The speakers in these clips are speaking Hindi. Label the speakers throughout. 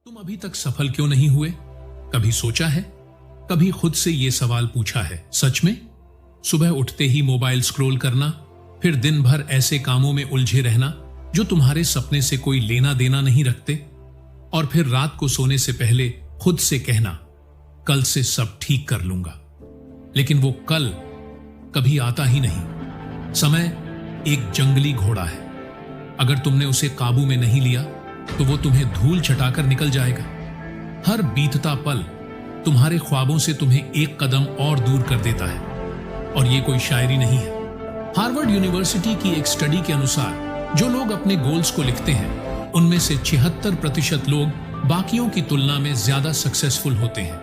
Speaker 1: तुम अभी तक सफल क्यों नहीं हुए? कभी सोचा है? कभी खुद से यह सवाल पूछा है? सच में? सुबह उठते ही मोबाइल स्क्रॉल करना, फिर दिन भर ऐसे कामों में उलझे रहना जो तुम्हारे सपने से कोई लेना देना नहीं रखते, और फिर रात को सोने से पहले खुद से कहना, कल से सब ठीक कर लूंगा। लेकिन वो कल कभी आता ही नहीं। समय एक जंगली घोड़ा है। अगर तुमने उसे काबू में नहीं लिया तो वो तुम्हें धूल चटाकर निकल जाएगा। हर बीतता पल तुम्हारे ख्वाबों से तुम्हें एक कदम और दूर कर देता है। और ये कोई शायरी नहीं है। हार्वर्ड यूनिवर्सिटी की एक स्टडी के अनुसार जो लोग अपने गोल्स को लिखते हैं उनमें से 76% लोग बाकियों की तुलना में ज्यादा सक्सेसफुल होते हैं।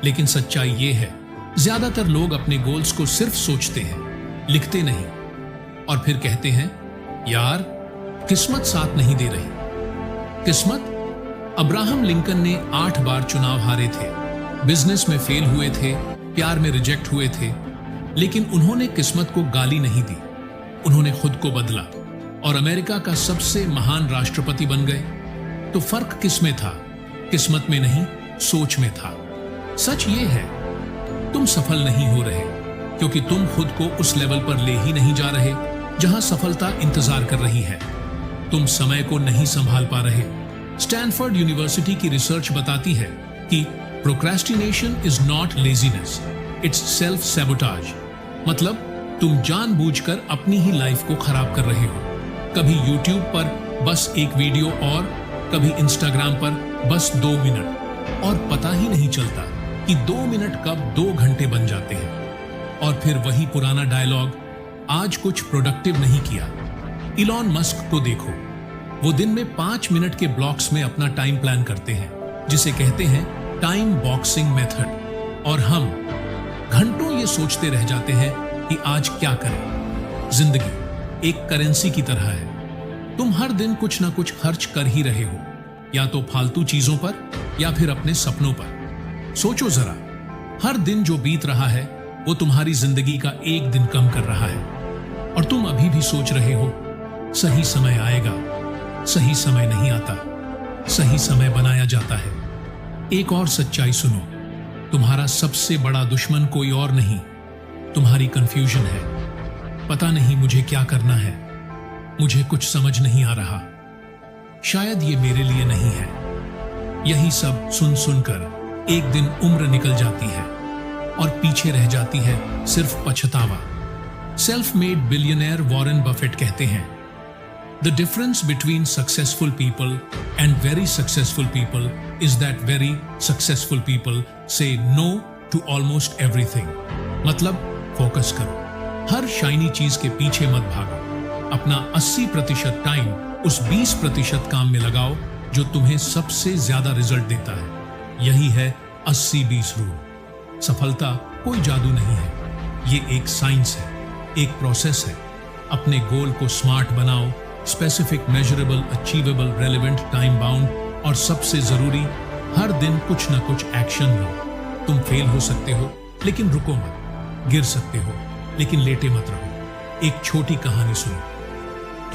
Speaker 1: लेकिन सच्चाई ये है, ज्यादातर लोग अपने गोल्स को सिर्फ सोचते हैं, लिखते नहीं, और फिर कहते हैं, यार किस्मत साथ नहीं दे रही। किस्मत? अब्राहम लिंकन ने 8 बार चुनाव हारे थे, बिजनेस में फेल हुए थे, प्यार में रिजेक्ट हुए थे, लेकिन उन्होंने किस्मत को गाली नहीं दी। उन्होंने खुद को बदला और अमेरिका का सबसे महान राष्ट्रपति बन गए। तो फर्क किस में था? किस्मत में नहीं, सोच में था। सच ये है, तुम सफल नहीं हो रहे क्योंकि तुम खुद को उस लेवल पर ले ही नहीं जा रहे जहां सफलता इंतजार कर रही है। तुम समय को नहीं संभाल पा रहे। स्टैनफोर्ड यूनिवर्सिटी की रिसर्च बताती है कि procrastination is not laziness, it's self sabotage. मतलब तुम जानबूझकर अपनी ही लाइफ को खराब कर रहे हो। कभी यूट्यूब पर बस एक वीडियो और कभी इंस्टाग्राम पर बस 2 मिनट, और पता ही नहीं चलता कि 2 मिनट कब 2 घंटे बन जाते हैं। और फिर वही पुराना डायलॉग, आज कुछ प्रोडक्टिव नहीं किया। इलॉन मस्क को देखो, वो दिन में 5 मिनट के ब्लॉक्स में अपना टाइम प्लान करते हैं, जिसे कहते हैं टाइम बॉक्सिंग मेथड। और हम घंटों ये सोचते रह जाते हैं कि आज क्या करें। जिंदगी एक करेंसी की तरह है। तुम हर दिन कुछ ना कुछ खर्च कर ही रहे हो, या तो फालतू चीजों पर या फिर अपने सपनों पर। सोचो जरा, हर दिन जो बीत रहा है वो तुम्हारी जिंदगी का एक दिन कम कर रहा है, और तुम अभी भी सोच रहे हो सही समय आएगा। सही समय नहीं आता, सही समय बनाया जाता है। एक और सच्चाई सुनो, तुम्हारा सबसे बड़ा दुश्मन कोई और नहीं, तुम्हारी कंफ्यूजन है। पता नहीं मुझे क्या करना है, मुझे कुछ समझ नहीं आ रहा, शायद ये मेरे लिए नहीं है। यही सब सुन सुनकर एक दिन उम्र निकल जाती है और पीछे रह जाती है सिर्फ पछतावा। Self made billionaire Warren Buffett कहते हैं, The difference between successful people and very successful people is that very successful people say no to almost everything. मतलब फोकस करो, हर शाइनी चीज के पीछे मत भागो। अपना 80% टाइम उस 20% काम में लगाओ जो तुम्हें सबसे ज्यादा रिजल्ट देता है। यही है 80-20 रूल। सफलता कोई जादू नहीं है, ये एक साइंस है, एक प्रोसेस है। अपने गोल को स्मार्ट बनाओ, specific, measurable, achievable, relevant, time bound, और सबसे जरूरी, हर दिन कुछ ना कुछ एक्शन लो। तुम फेल हो सकते हो लेकिन रुको मत, गिर सकते हो लेकिन लेटे मत रहो। एक छोटी कहानी सुनो।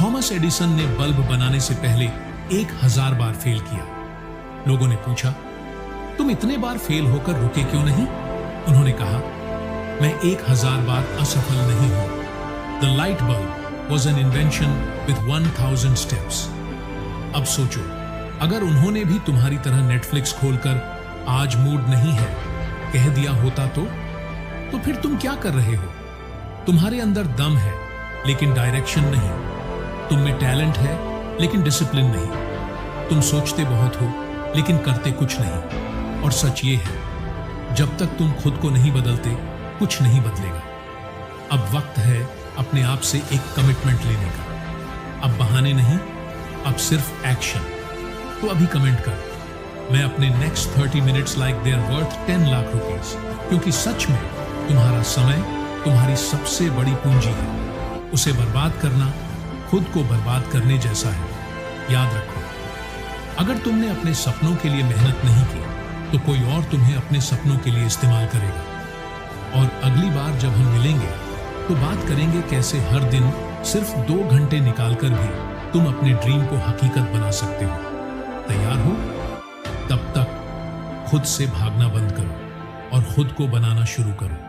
Speaker 1: थॉमस एडिसन ने बल्ब बनाने से पहले 1000 बार फेल किया। लोगों ने पूछा, तुम इतने बार फेल होकर रुके क्यों नहीं? उन्होंने कहा, मैं 1000 बार असफल नहीं हूं। The light bulb was an invention with 1000 steps. अब सोचो, अगर उन्होंने भी तुम्हारी तरह नेटफ्लिक्स खोलकर आज मूड नहीं है कह दिया होता तो फिर तुम क्या कर रहे हो? तुम्हारे अंदर दम है लेकिन डायरेक्शन नहीं। तुम में टैलेंट है लेकिन डिसिप्लिन नहीं। तुम सोचते बहुत हो लेकिन करते कुछ नहीं। और सच ये है, जब तक तुम खुद को नहीं बदलते कुछ नहीं बदलेगा। अब वक्त है अपने आप से एक कमिटमेंट लेने का। अब बहाने नहीं, अब सिर्फ एक्शन। तो अभी कमेंट कर, मैं अपने next 30 minutes like they are worth 10 lakh rupees, क्योंकि सच में तुम्हारा समय तुम्हारी सबसे बड़ी पूंजी है। उसे बर्बाद करना खुद को बर्बाद करने जैसा है। याद रखो, अगर तुमने अपने सपनों के लिए मेहनत नहीं की तो कोई और तुम्हें अपने सपनों के लिए इस्तेमाल करेगा। और अगली बार जब हम मिलेंगे तो बात करेंगे कैसे हर दिन सिर्फ 2 घंटे निकालकर भी तुम अपने ड्रीम को हकीकत बना सकते हो। तैयार हो? तब खुद से भागना बंद करो और खुद को बनाना शुरू करो।